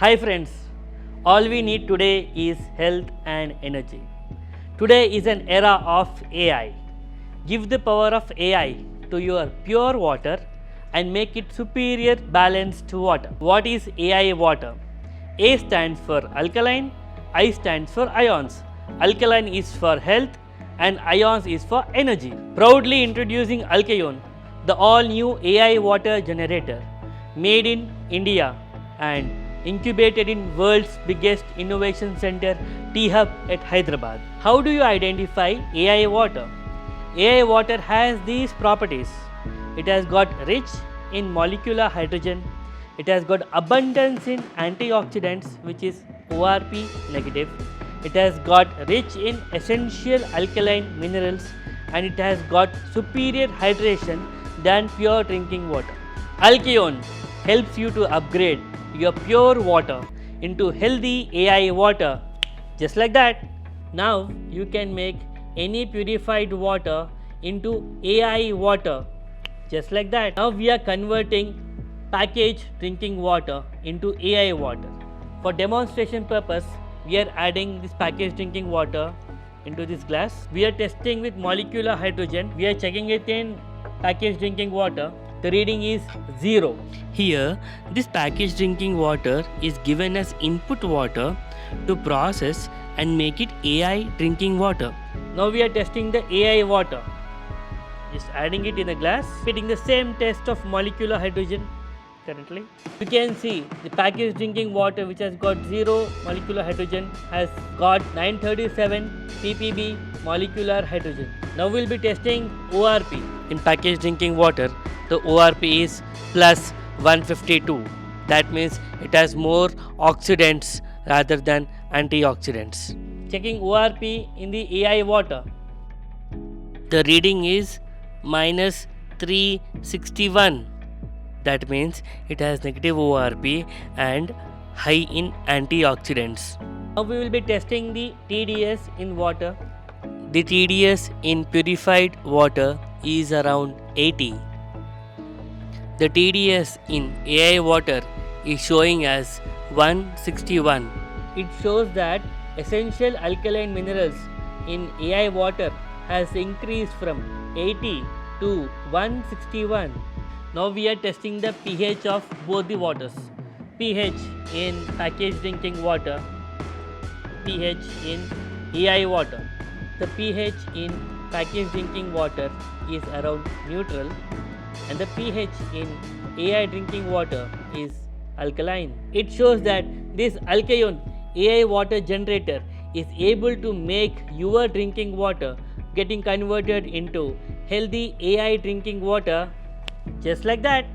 Hi friends, all we need today is health and energy. Today is an era of AI. Give the power of AI to your pure water and make it superior balanced water. What is AI water? A stands for alkaline, I stands for ions. Alkaline is for health and ions is for energy. Proudly introducing Alkaione, the all new AI water generator made in India and incubated in world's biggest innovation center T-Hub at Hyderabad. How do you identify AI water? AI water has these properties. It has got rich in molecular hydrogen, it has got abundance in antioxidants which is ORP negative, it has got rich in essential alkaline minerals, and it has got superior hydration than pure drinking water. Alkaione helps you to upgrade your pure water into healthy AI water. Just like that, now you can make any purified water into AI water. Just like that, now we are converting packaged drinking water into AI water. For demonstration purpose, we are adding this packaged drinking water into this glass. We are testing with molecular hydrogen. We are checking it in packaged drinking water. The reading is 0. Here, this packaged drinking water is given as input water to process and make it AI drinking water. Now we are testing the AI water. Just adding it in a glass, repeating the same test of molecular hydrogen currently. You can see the packaged drinking water which has got 0 molecular hydrogen has got 937 ppb molecular hydrogen. Now we will be testing ORP. In packaged drinking water, the ORP is plus 152. That means it has more oxidants rather than antioxidants. Checking ORP in the AI water. The reading is minus 361. That means it has negative ORP and high in antioxidants. Now we will be testing the TDS in water. The TDS in purified water is around 80. The TDS in AI water is showing as 161. It shows that essential alkaline minerals in AI water has increased from 80 to 161. Now we are testing the pH of both the waters. pH in packaged drinking water, pH in AI water. The pH in packaged drinking water is around neutral, and the pH in AI drinking water is alkaline. It shows that this Alkaione AI water generator is able to make your drinking water getting converted into healthy AI drinking water just like that.